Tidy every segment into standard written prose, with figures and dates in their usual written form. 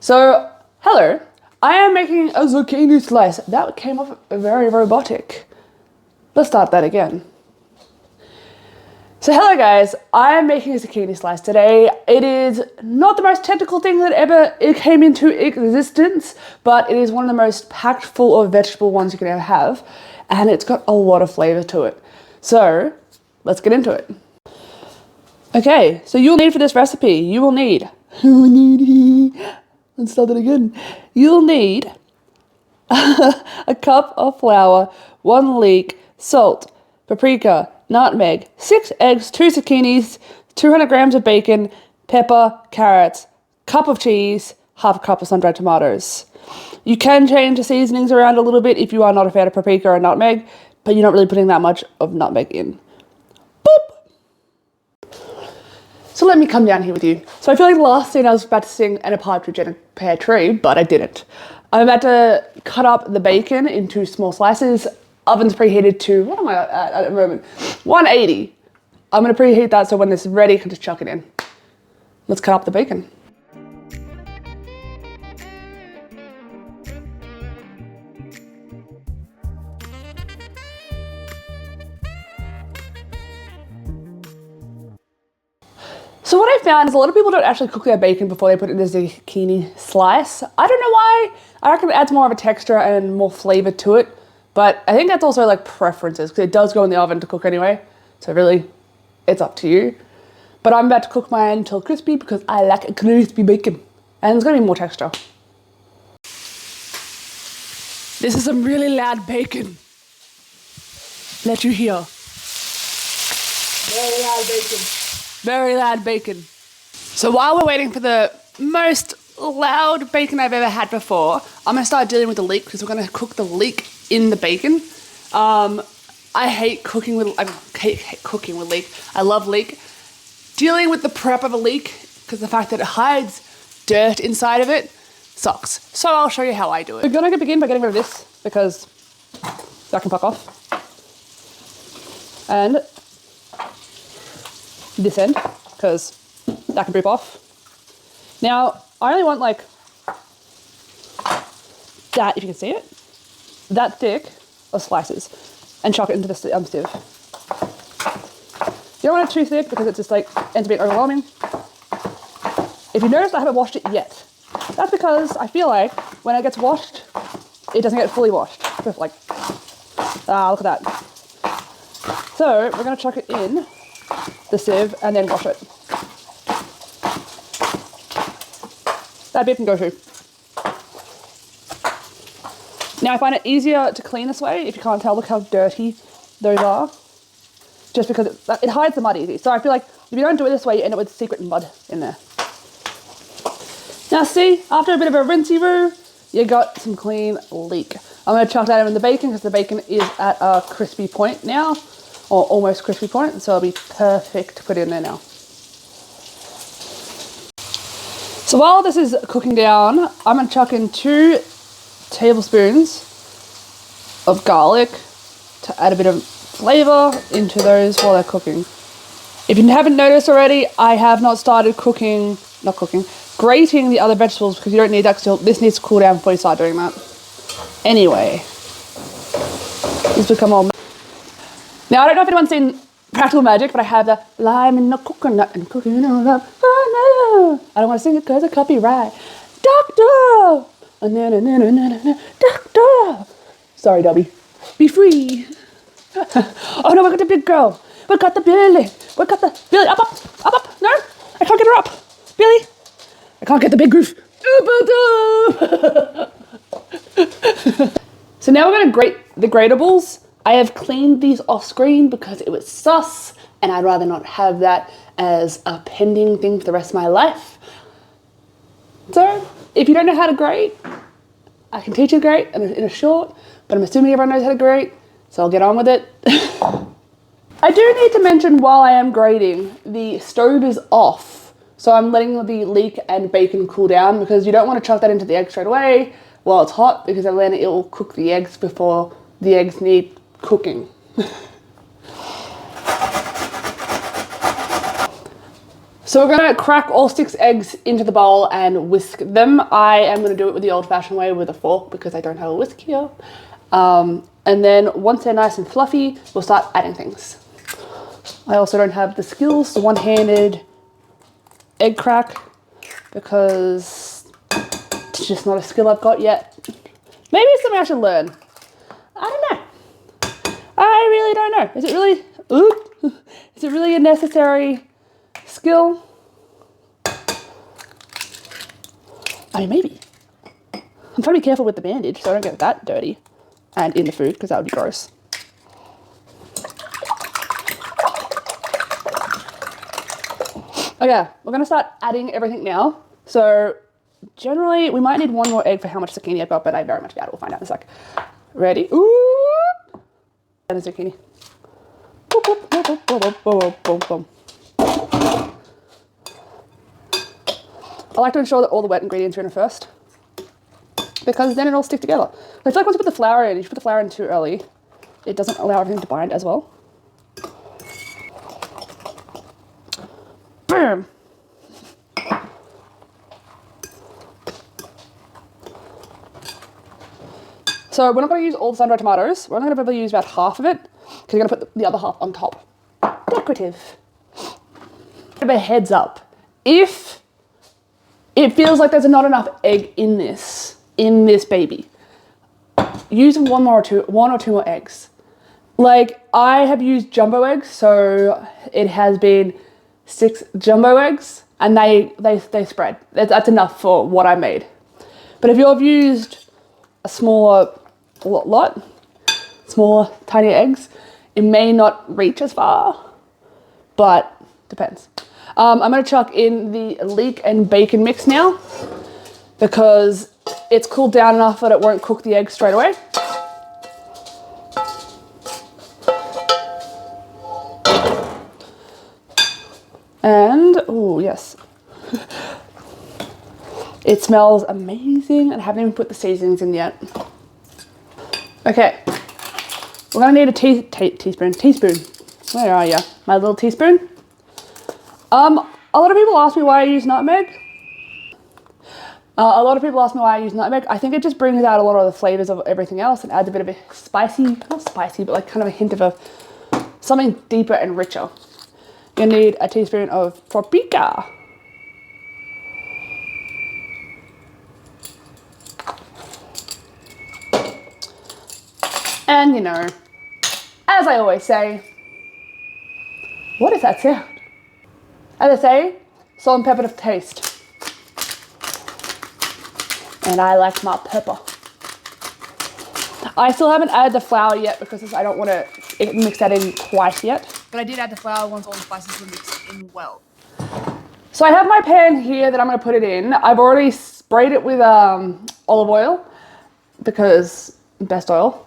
So, hello, I am making a zucchini slice. That came off very robotic. Let's start that again. So hello guys, I am making a zucchini slice today. It is not the most technical thing that ever came into existence, but it is one of the most packed full of vegetable ones you can ever have, and it's got a lot of flavor to it. So, let's get into it. Okay, so you'll need for this recipe, let's start it again. You'll need a cup of flour, 1 leek, salt, paprika, nutmeg, 6 eggs, 2 zucchinis, 200 grams of bacon, pepper, carrots, cup of cheese, half a cup of sun-dried tomatoes. You can change the seasonings around a little bit if you are not a fan of paprika or nutmeg, but you're not really putting that much of nutmeg in. Boop! So let me come down here with you. So I feel like the last scene I was about to sing "And a partridge in a pear tree," but I didn't. I'm about to cut up the bacon into small slices. Oven's preheated to, what am I at the moment? 180. I'm gonna preheat that so when this is ready, I can just chuck it in. Let's cut up the bacon. So what I found is a lot of people don't actually cook their bacon before they put it in the zucchini slice. I don't know why. I reckon it adds more of a texture and more flavor to it. But I think that's also like preferences, because it does go in the oven to cook anyway. So really, it's up to you. But I'm about to cook mine until crispy because I like a crispy bacon. And there's gonna be more texture. This is some really loud bacon. Let you hear. Very loud bacon. Very loud bacon. So while we're waiting for the most loud bacon I've ever had before, I'm gonna start dealing with the leek because we're gonna cook the leek in the bacon. I hate cooking with leek. I love leek. Dealing with the prep of a leek, because the fact that it hides dirt inside of it, sucks. So I'll show you how I do it. We're gonna begin by getting rid of this, because that can fuck off. And this end, because that can rip off. Now, I only want like that, if you can see it, that thick of slices, and chuck it into the sieve. You don't want it too thick because it just like ends up being overwhelming. If you notice, I haven't washed it yet. That's because I feel like when it gets washed, it doesn't get fully washed. Just like, look at that. So we're gonna chuck it in the sieve and then wash it. That bit can go too. Now I find it easier to clean this way if you can't tell. Look how dirty those are. Just because it hides the mud easy. So I feel like if you don't do it this way, you end up with secret mud in there. Now see, after a bit of a rinsey-roo, you got some clean leek. I'm going to chuck that in the bacon because the bacon is at a crispy point now, or almost crispy point, so it'll be perfect to put in there now. So while this is cooking down, I'm going to chuck in 2 tablespoons of garlic to add a bit of flavor into those while they're cooking. If you haven't noticed already, I have not started grating the other vegetables because you don't need that because this needs to cool down before you start doing that. Anyway, these become all. Now I don't know if anyone's seen Practical Magic, but I have the lime in the coconut and cooking all up. Oh no! I don't want to sing it because of copyright. Doctor! Doctor! Sorry, Dobby. Be free. Oh no, we got the big girl. We got the Billy. We got the Billy. Up. No, I can't get her up. Billy. I can't get the big goof. So now we're going to grate the gratables. I have cleaned these off screen because it was sus and I'd rather not have that as a pending thing for the rest of my life. So if you don't know how to grate, I can teach you to grate in a short, but I'm assuming everyone knows how to grate, so I'll get on with it. I do need to mention while I am grating, the stove is off. So I'm letting the leek and bacon cool down because you don't want to chuck that into the egg straight away while it's hot because then it will cook the eggs before the eggs need cooking. So we're gonna crack all 6 eggs into the bowl and whisk them. I am gonna do it with the old-fashioned way with a fork because I don't have a whisk here. And then once they're nice and fluffy, we'll start adding things. I also don't have the skills, the one-handed egg crack, because it's just not a skill I've got yet. Maybe it's something I should learn. I don't know. I really don't know. Is it really a necessary skill? I mean, maybe. I'm trying to be careful with the bandage so I don't get that dirty and in the food, because that would be gross. Okay, we're gonna start adding everything now. So generally we might need 1 more egg for how much zucchini I've got, but I very much doubt it. We'll find out in a sec. Ready? Ooh! And a zucchini. Boop, boop, boop, boop, boop, boop, boop, boop. I like to ensure that all the wet ingredients are in it first, because then it'll stick together. I feel like once you put the flour in, if you put the flour in too early, it doesn't allow everything to bind as well. Boom! So we're not going to use all the sun-dried tomatoes. We're only going to probably use about half of it, because you're going to put the other half on top. Decorative. A bit of a heads up. If it feels like there's not enough egg in this baby, use one or two more eggs. Like, I have used jumbo eggs, so it has been 6 jumbo eggs, and they spread. That's enough for what I made. But if you've used a smaller smaller, tiny eggs, it may not reach as far, but depends. I'm going to chuck in the leek and bacon mix now, because it's cooled down enough that it won't cook the eggs straight away. And, oh yes, it smells amazing, and I haven't even put the seasonings in yet. Okay, we're gonna need a teaspoon. Where are you? My little teaspoon. A lot of people ask me why I use nutmeg. I think it just brings out a lot of the flavors of everything else and adds a bit of a spicy, not spicy, but like kind of a hint of something deeper and richer. You're gonna need a teaspoon of paprika. And you know, as I always say, what is that sound? As I say, salt and pepper to taste. And I like my pepper. I still haven't added the flour yet because I don't want to mix that in quite yet. But I did add the flour once all the spices were mixed in well. So I have my pan here that I'm going to put it in. I've already sprayed it with olive oil, because best oil.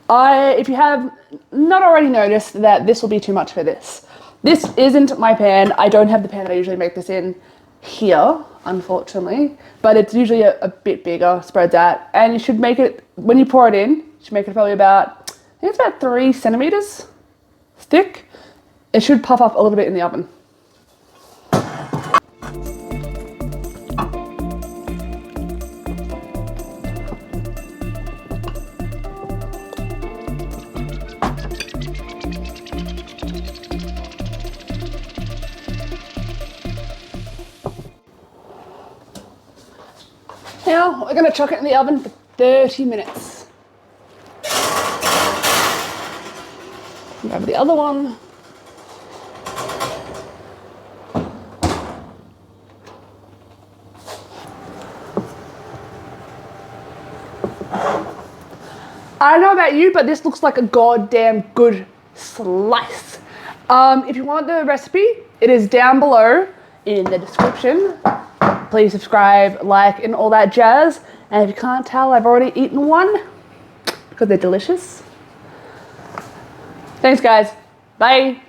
If you have not already noticed, that this will be too much for this. This isn't my pan. I don't have the pan that I usually make this in here, unfortunately, but it's usually a bit bigger, spreads out, and you should make it, when you pour it in, you should make it probably about, I think it's about 3 centimeters thick. It should puff up a little bit in the oven. Now we're going to chuck it in the oven for 30 minutes. Grab the other one. I don't know about you, but this looks like a goddamn good slice. If you want the recipe, it is down below in the description. Please subscribe, like, and all that jazz. And if you can't tell, I've already eaten one because they're delicious. Thanks, guys. Bye.